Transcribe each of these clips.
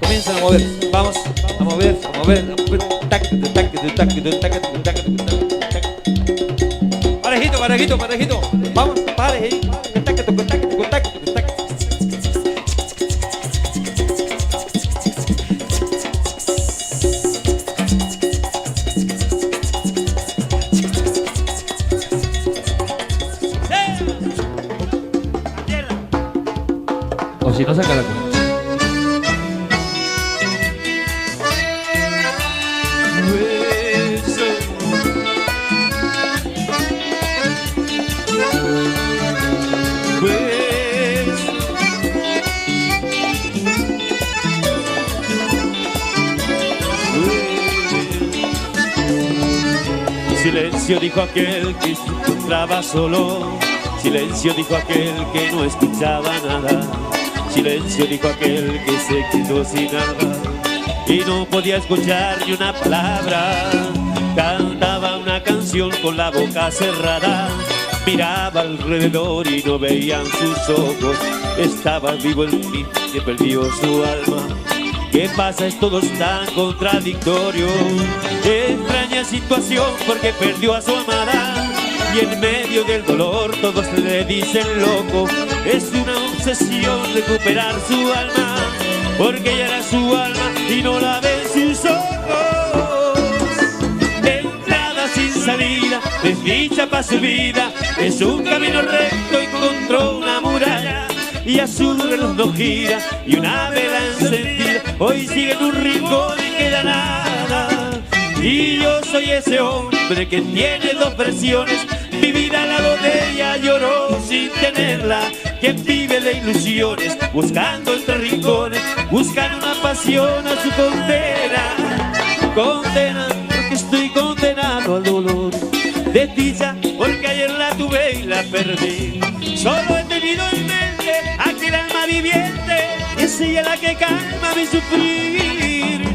Comienzan a mover, vamos a mover, a mover, parejito, parejito, parejito, vamos, parejito, o si no saca la cosa. Silencio, dijo aquel que se encontraba solo. Silencio, dijo aquel que no escuchaba nada. Silencio, dijo aquel que se quedó sin nada y no podía escuchar ni una palabra. Cantaba una canción con la boca cerrada. Miraba alrededor y no veían sus ojos. Estaba vivo el fin que perdió su alma. ¿Qué pasa? Es todo tan contradictorio. Extraña situación porque perdió a su amada. Y en medio del dolor todos le dicen loco. Es una obsesión recuperar su alma, porque ella era su alma y no la ven sus ojos. Entrada sin salida, desdicha para su vida. Es un camino recto, encontró una muralla y a su reloj no gira y una vela encendida. Hoy sigue en un rincón y queda nada. Y yo soy ese hombre que tiene dos versiones. Mi vida al lado de ella lloró sin tenerla. Quien vive de ilusiones, buscando entre rincones, buscan una pasión a su condena. Condena porque estoy condenado al dolor. Desdicha porque ayer la tuve y la perdí. Solo he tenido en mente aquel alma viviente. Es ella la que calma mi sufrir.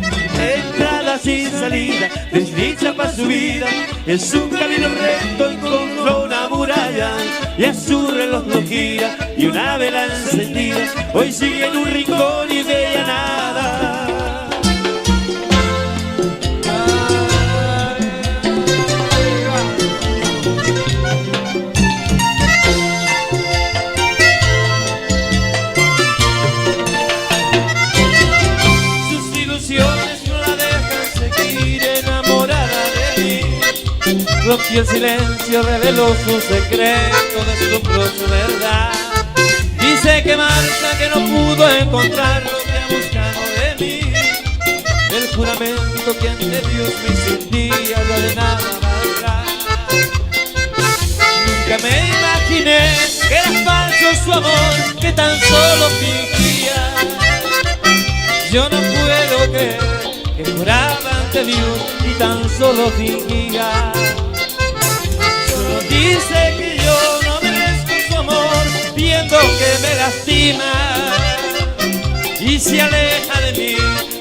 Entrada sin salida, desdicha para su vida. Es un camino recto, encontró una muralla y a su reloj no gira y una vela encendida. Hoy sigue en un rincón y de ella nada. Rompió el silencio, reveló su secreto, deslumbró su verdad. Dice que marcha, que no pudo encontrar lo que ha buscado de mí. El juramento que ante Dios me sentía ya de nada valdrá. Nunca me imaginé que era falso su amor, que tan solo fingía. Yo no puedo creer que juraba ante Dios y tan solo fingía. Dice que yo no merezco su amor, viendo que me lastima y se aleja de mí,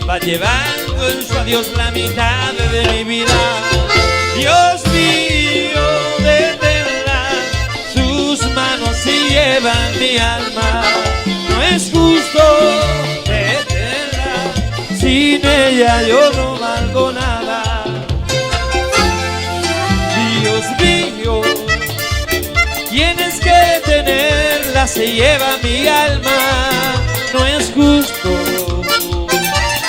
va llevando en su adiós la mitad de mi vida. Dios mío, deténla, sus manos se llevan mi alma. No es justo, deténla, sin ella yo no valgo nada. Dios mío, tienes que tenerla, se lleva mi alma. No es justo,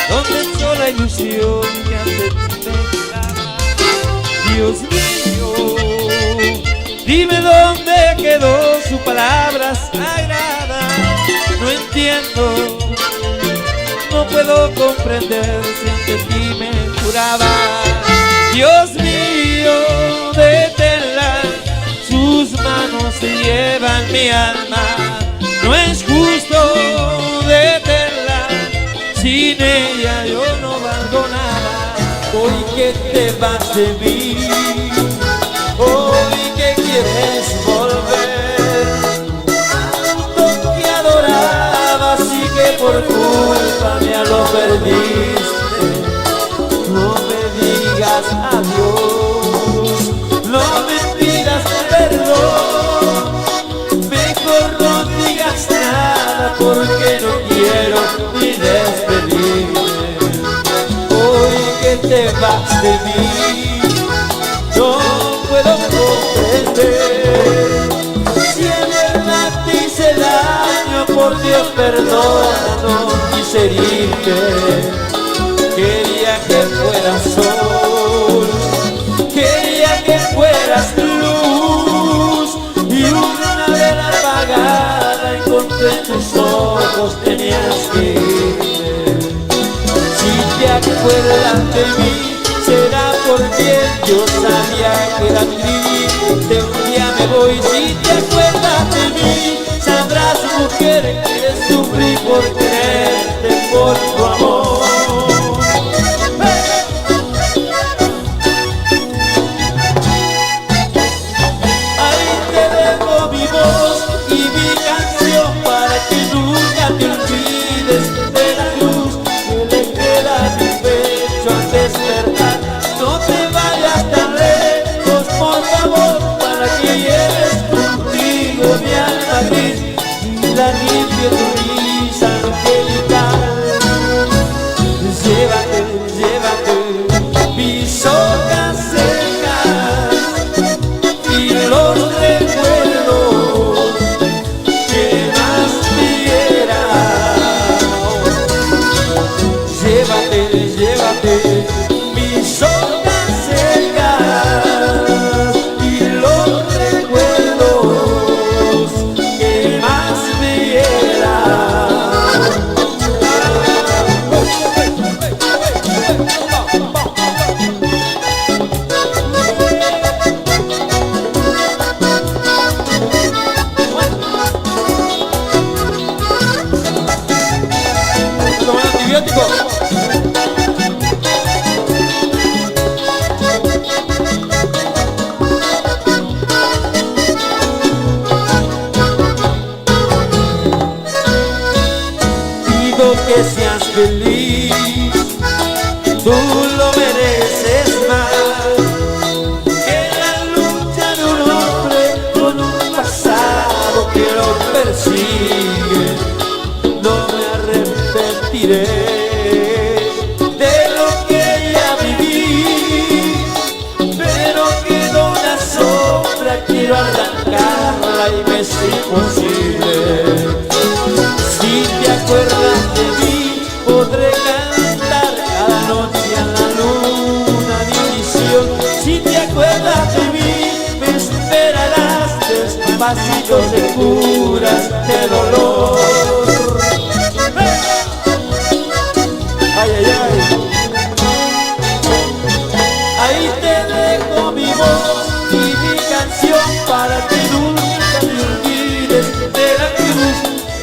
donde está la ilusión que antes pensaba. Dios mío, dime dónde quedó su palabra sagrada. No entiendo, no puedo comprender si ante ti me juraba. Dios mío, deténla, sus manos se llevan mi alma. No es justo, deténla, sin ella yo no valgo nada. Hoy que te vas de mí, hoy que quieres volver, tanto que adorabas y que por culpa mía lo perdiste. No me digas adiós, no me pidas perdón, mejor no digas nada porque no quiero ni de vas de mí, no puedo comprender. Si en verdad te hice daño, por Dios perdona, no quise herirte. Quería que fueras sol, quería que fueras luz, y una vela apagada encontré en tus ojos, tenías que irte. Si te acuerdas de mí, será por bien, yo sabía que era mi de un día me voy. Si te acuerdas de mí, sabrás, mujer, que sufrí por quererte, por tu amor. Ahí te dejo mi voz y mi canción para que nunca te olvides de la luz que le queda a mi pecho al despertar. No te vayas tan lejos, por favor, para que lleves contigo mi alma gris y la limpie tu risa angelical. Llévate, llévate mis hojas secas y los recuerdos que más quieras. Llévate, llévate mis hojas secas y los recuerdos que más quieras. Tomando antibiótico. Pido que seas feliz, tú lo mereces más que la lucha de un hombre con un pasado que lo persigue. No me arrepentiré de lo que ya viví, pero quedó una sombra, quiero arrancarla y me es imposible. Si te acuerdas de mí, podré cantar cada noche a la luna mi visión. Si te acuerdas de mí, me esperarás despacito, seguras de dolor. Ay, ay, ay. Ahí te dejo mi voz y mi canción para que nunca te olvides de la cruz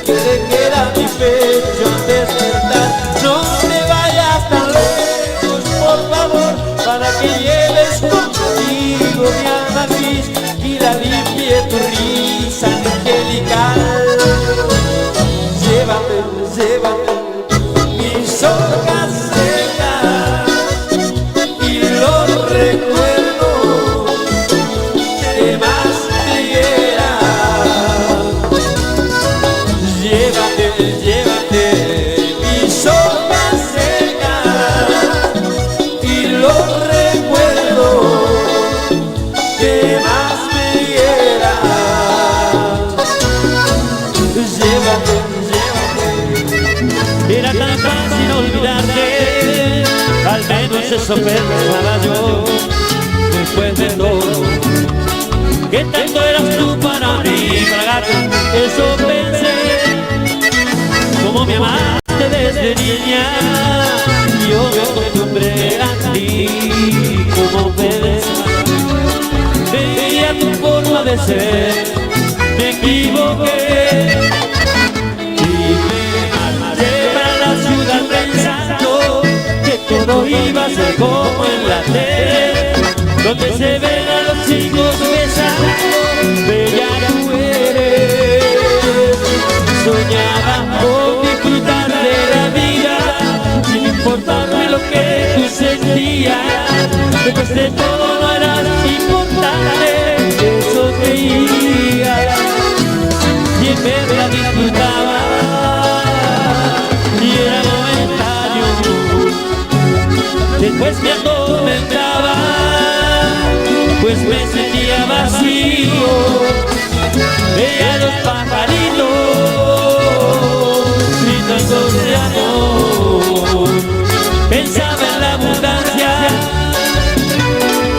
que te queda a mi pecho al despertar. No te vayas tan lejos, por favor, para que lleves contigo mi alma gris y la limpie tu risa angelical. Llévate, llévate mis hojas secas y los recuerdos que más quieras. Llévate, llévate mis hojas secas y los recuerdos que más me quieras. Llévate, llévate. Era tan fácil olvidarte, al menos eso pensaba yo. Después de todo, que tanto eras tú para mí, fragato, eso pensé. Como me amaste desde niña, yo me acostumbré a ti. Como ves, veía tu forma de ser, me equivoqué. Todo iba a ser como en la tele, donde se ven a los chicos besando, bella tú eres. Soñaba con disfrutar de la vida, sin importarme lo que tú sentías. Después de todo no era importante, eso creía, y en verdad disfrutaba, y era momentáneo. Después me ató pues me sentía vacío. Veía los pajaritos gritando de amor, pensaba en la abundancia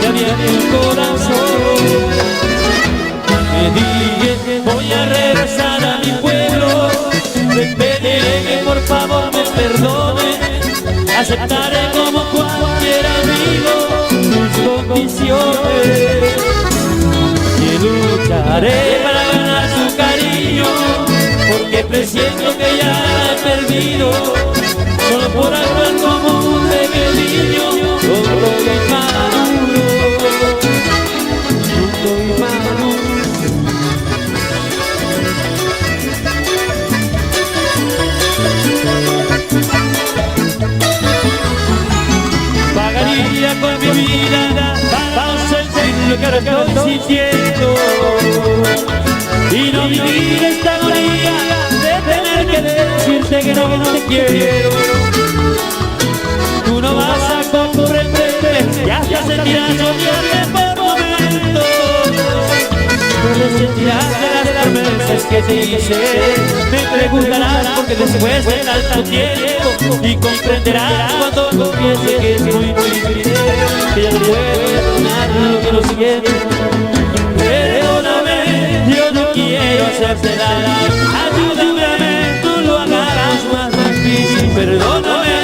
que había en mi corazón. Me dije, voy a regresar a mi pueblo, le pediré que por favor me perdone, aceptaré como cualquier amigo sus condiciones y lucharé para ganar su cariño, porque presiento que ya la he perdido, solo por actuar como un rebelillo. No estoy maduro, no estoy maduro. Pagaría con mi vida para sentir lo que ahora estoy sintiendo y no vivir esta agonía de tener que decirte que no te quiero. Tú no vas a comprenderme y hasta sentirás odiarme por momentos, pero sentirás de las promesas que te hice. Me preguntarás por qué después de tanto tiempo y comprenderás cuando confiese que es muy triste, que ya no puedo perdonar lo que lo siguiente. Perdóname, yo no quiero hacerte daño, ayúdame, no lo hagas más difícil. Perdóname,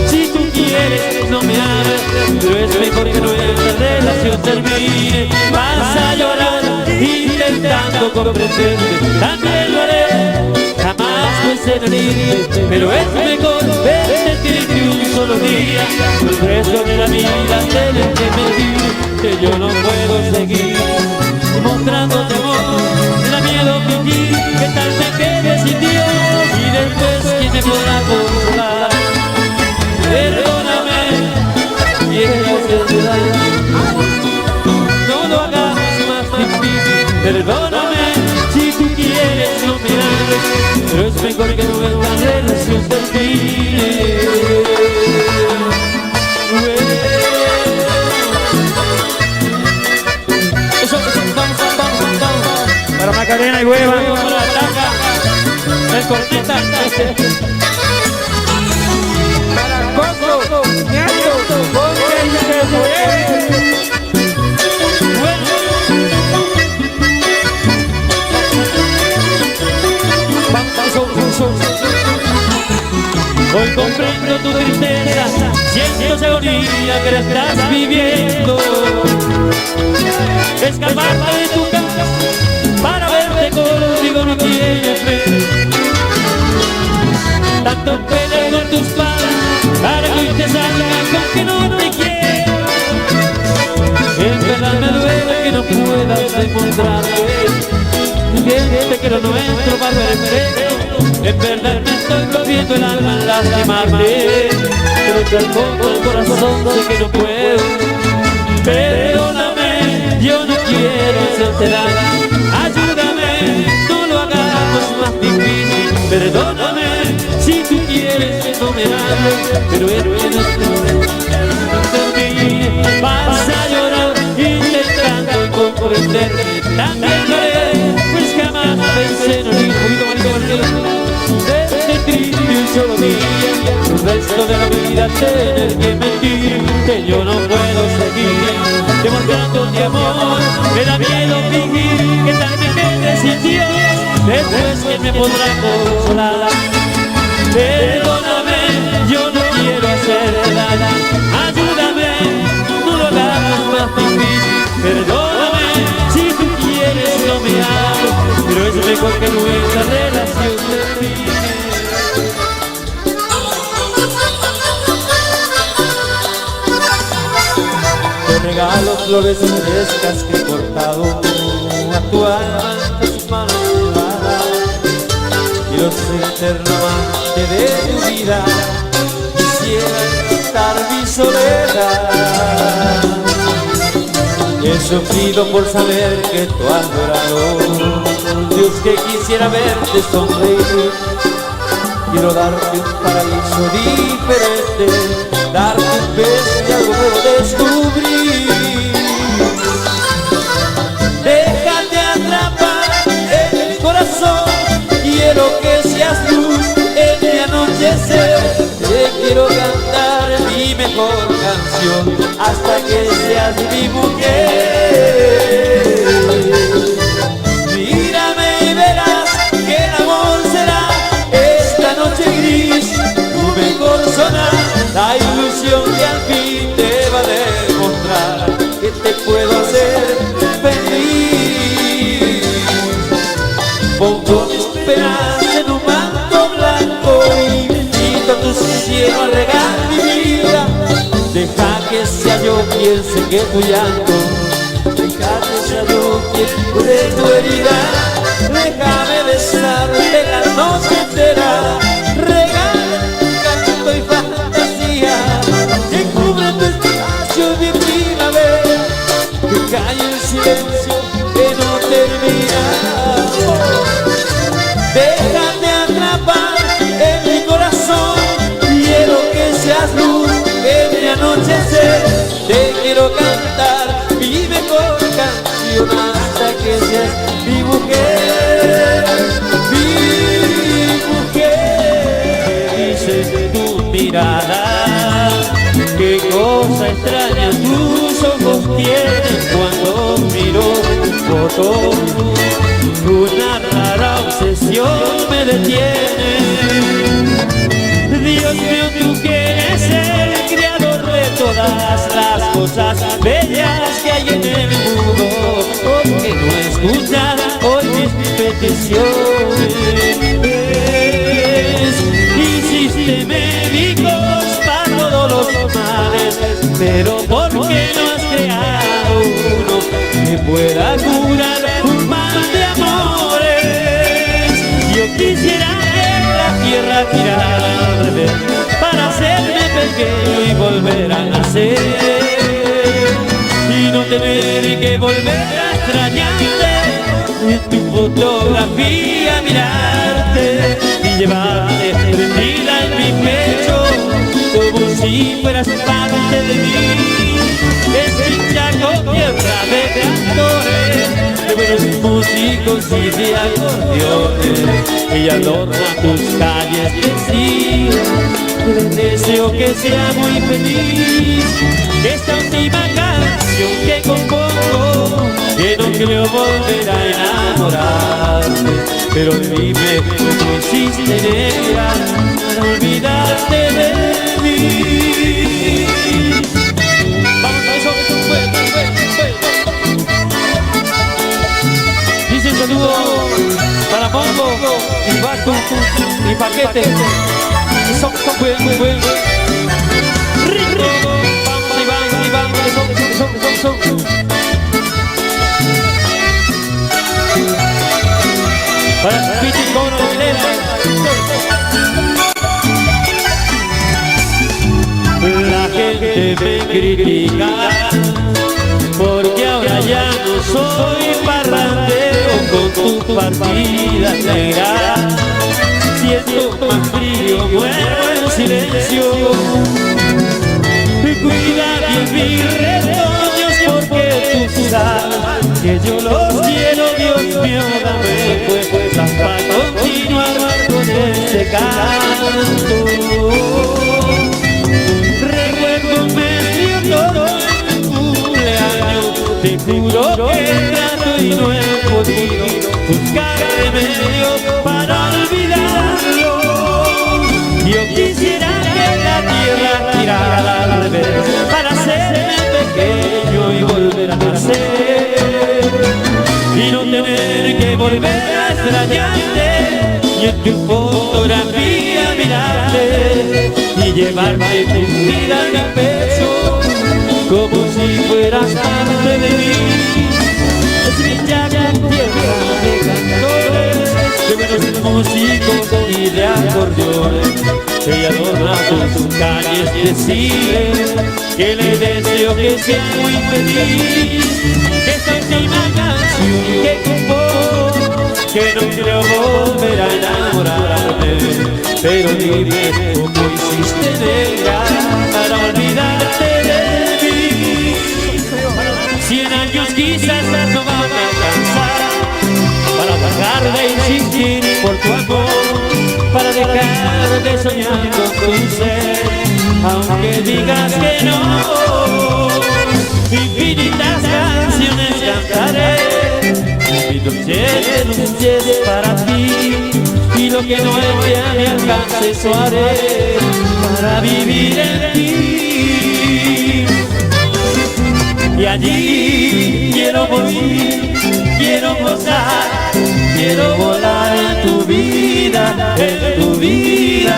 si tú quieres no me hables, pero es mejor que nuestra relación termine. Vas a llorar intentando comprenderte, también lo haré, jamás pensé en herirte, pero es mejor verte triste un solo día, el resto de la vida tener que mentir, que yo no puedo seguir mostrándote amor, me da miedo fingir que tal me quede sin Dios y después quién me podrá consolar. Perdóname, y es que no lo hagas más difícil. Perdóname, si tú quieres no me hables, pero es mejor que nuestra relación termine. Eso, vamos. Para Macarena y Hueva, para la Blanca, el cortita. Para Coco, Ñato, Ponte y que fue. Hoy comprendo tu tristeza, siento esa agonía que la estás viviendo. Escaparte de tu casa para verte contigo no tienes fe. Tanto peleas con tus padres para que hoy te salgan con que no te quiero. En verdad me duele que no puedas demostrarme que te quiero nuestro va perfecto. En verdad me estoy comiendo el alma en lastimarte, pero te pongo el corazón sé que no puedo. Perdóname, yo no quiero hacerte daño, ayúdame, no lo hagamos más difícil. Perdóname, si tú quieres no me hables, pero es que no termine. Vas a llorar intentando comprenderte, también lo haré, pues jamás pensé en un desde triste un solo día, el resto de la vida tener que mentir, que yo no puedo seguir demostrándote amor. Me da miedo fingir que tal me quede sin Dios, después que me podrá consolar. Perdóname, yo no quiero hacerte daño, ayúdame, no lo hagas más difícil. Perdóname, si tú quieres no me hables, pero es mejor que nuestra relación termine. Te regalo flores frescas que he cortado a tu alma en tus manos llevadas, quiero ser eterno amante de tu vida, quisiera quitar mi soledad. He sufrido por saber que tú has llorado, Dios que quisiera verte sonreír. Quiero darte un paraíso diferente, darte un beso y algo nuevo descubrir. quiero cantar mi mejor canción hasta que seas mi mujer. Mírame y verás que el amor será esta noche gris tu mejor sonar, la ilusión que al fin te va a demostrar que te puedo hacer feliz. Pongo mis penas en un manto blanco y invito a tu cielo a regar mi vida. Deja que sea yo quien seque tu llanto, deja que sea yo quien cure tu herida. Déjame besarte la noche entera, regala tu canto y fantasía, que cubre tu espacio de primavera, que calle el silencio que no termina. Déjate atrapar en mi corazón, quiero que seas luz en mi anochecer. Te quiero cantar mi mejor canción hasta que seas mi mujer, mi mujer. Dices tu mirada, qué cosa extraña tus ojos tienen cuando miro tu foto. Una rara obsesión me detiene. Dios mío, tú que eres el creador de todas las cosas bellas que hay en el mundo, ¿por qué no escuchas hoy mis peticiones? Hiciste médicos para todos los males, pero ¿por qué no has creado uno que pueda curar un mal de amores? Yo quisiera en la tierra tirar al revés para hacerme pequeño y volver a nacer, y no tener que volver a extrañarte, en tu fotografía mirarte y llevarte prendida en mi pecho como si fueras parte de mí. Es mi chaco tierra de cantores, de buenos músicos y de acordeones, y adorna tus calles de sí. Deseo que sea muy feliz esta última canción que compongo, que no creo volver a enamorarte, pero dime cómo hiciste negra para olvidarte de mí. Vamos a eso, dice un saludo para Mongo y Baco y Paquete. Son muy buen. Rico, vamos y vamos, son. Para Piti Cono Aguilera. La gente me critica porque ahora ya no soy parrandero con tu partida negra. Siento más frío, muero en silencio. Cuida bien mis retoños porque tú sabes que yo los quiero. Dios mío, dame fuerzas para continuar con este canto. Recuerdo un mes y todo en tu cumpleaños, te juro que trato y no he podido buscar remedio para olvidarlo. Yo quisiera que la tierra girara al revés para hacerme pequeño y volver a nacer, y no tener que volver a extrañarte, y en tu fotografía mirarte y llevarme tu vida en el pecho como si fueras parte de mí. Es mi llave tierra de cantores, de buenos músicos y de acordeones, que adorna tus calles y decide que le deseo que sea muy feliz. Esta última canción que compongo, que no quiero volver a enamorarme, pero dime cómo hiciste negra para olvidarte de mí. 100 años quizás no van a alcanzar para dejar de insistir por tu amor, para dejar de soñar con tu ser. aunque digas que no. Infinitas canciones cantaré, mi noche es para ti, y lo que no esté a mi alcance eso haré para vivir en ti. Y allí quiero morir, quiero gozar, quiero volar en tu vida, en tu vida.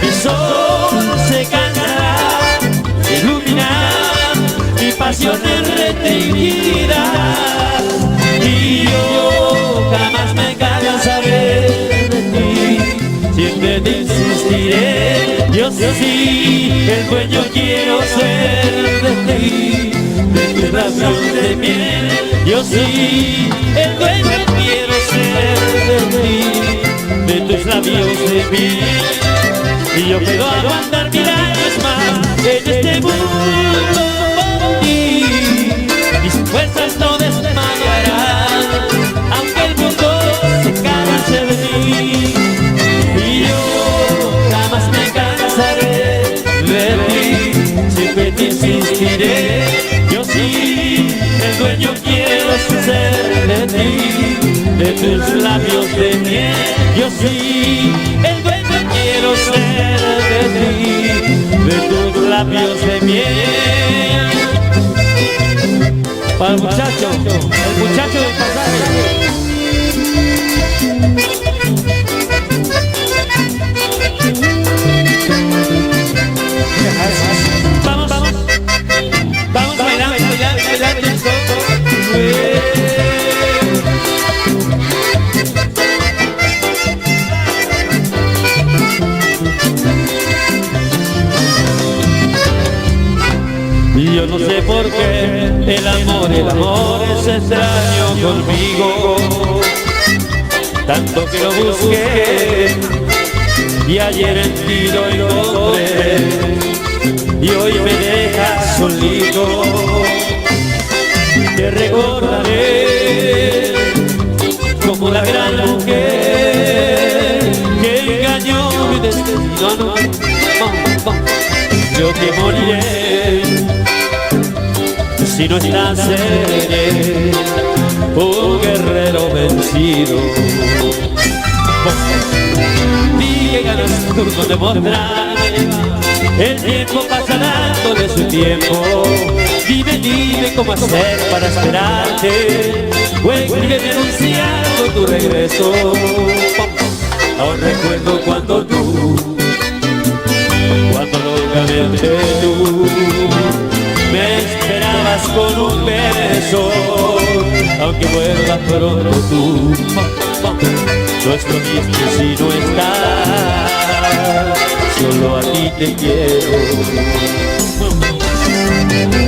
Mi sol se cantará, iluminar mi pasión restringida, y yo jamás me cansaré de ti, siempre te insistiré. Yo sí, el dueño quiero ser de ti, de tus labios de miel. Yo sí, el dueño quiero ser de ti, de tus labios de miel. Y yo puedo aguantar 1000 años más en este mundo por ti. Mis fuerzas no desmayarán, aunque el mundo se canse de mí. Y yo jamás me cansaré de ti, siempre te insistiré. Yo sí, el dueño quiero ser de ti, de tus labios de miel. Yo sí, el dueño quiero ser de ti, de tus labios de miel. Para el muchacho del pasaje. Vamos bailando esto. Y yo no sé por qué el amor es extraño conmigo, tanto que lo busqué y ayer en ti lo encontré, y hoy me dejas solito. Te recordaré como la gran mujer que engañó mi destino. Yo te moriré si no estás, seré un guerrero vencido. Vi que ganas turno de mostrarme, el tiempo pasa dándole su tiempo. Dime cómo hacer para esperarte, o escríbeme anunciando tu regreso. Aún recuerdo cuando locamente tú me esperabas con un beso, aunque vuelvas pronto tú. No es lo mismo si no estás, solo a ti te quiero.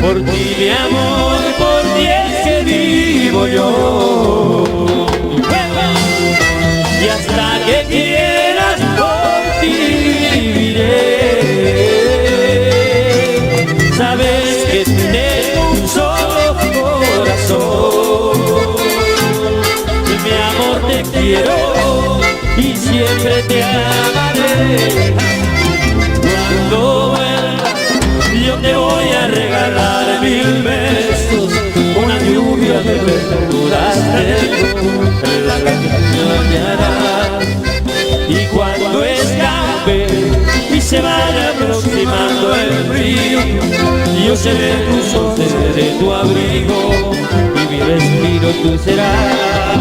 Por ti mi amor, por ti es que vivo yo, y hasta que quieras por ti viviré. Sabes que tengo un solo corazón, mi amor te quiero y siempre te amaré. Cuando vuelvas yo te voy a regalar 1000 besos, una lluvia de verduras la que bañará. Y cuando escape y se vaya aproximando el frío, yo seré tu sol, seré tu abrigo, y mi respiro tú serás.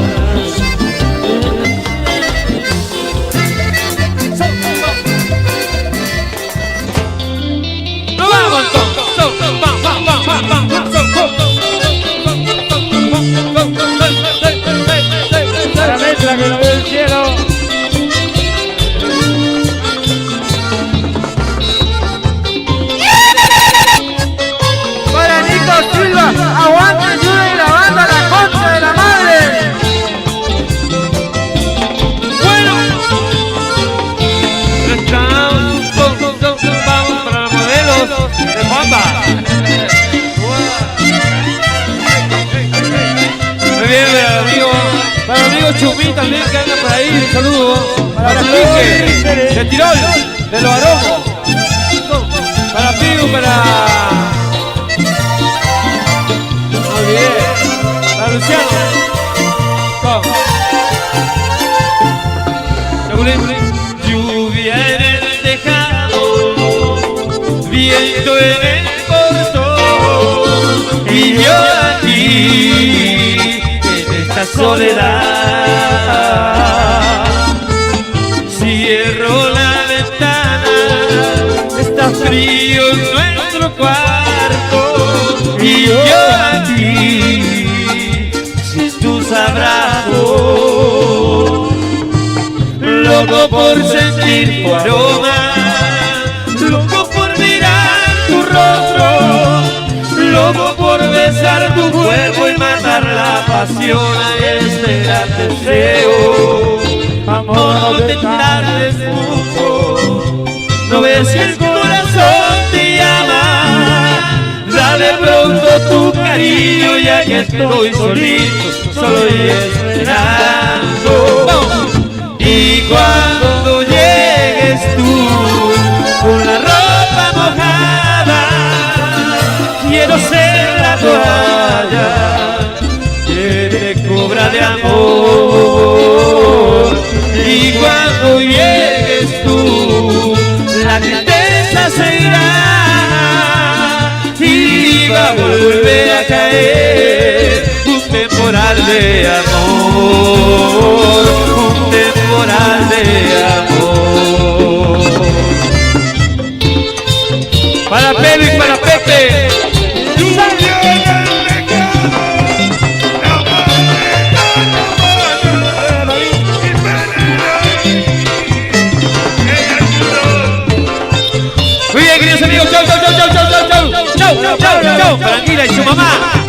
La mezcla que lo ve el cielo. Para Nico Silva, aguante, ayuda y la banda, la concha de la madre. Bueno, vamos para los modelos de Juanpa. Muy bien, para el amigo Chumí también que anda por ahí, un saludo. Para Quique, de Tirol, de los Aromos. para... No olvidé, para Luciano. Con. Lluvia en el tejado, viento en el portón, y yo aquí, en esta soledad, cierro la ventana, está frío en nuestro cuarto, y yo aquí, sin tus abrazos, loco por sentir tu aroma, loco por mirar tu rostro, loco por besar tu cuerpo y matar la pasión a este gran deseo. Amor, no te tardes mucho, no ves que el corazón te llama, dale pronto tu cariño ya que estoy solito, solo y esperando. Y cuando llegues tú con la ropa mojada, quiero ser la toalla que te cubra de amor. Y cuando llegues tú, la tristeza se irá y va a volver a caer un temporal de amor, un temporal de amor. Para Pedro y para Pepe. Muy bien, queridos amigos, chau, chau, chau, chau, chau, chau, chau, chau, chau, chau, para Anguila y su mamá.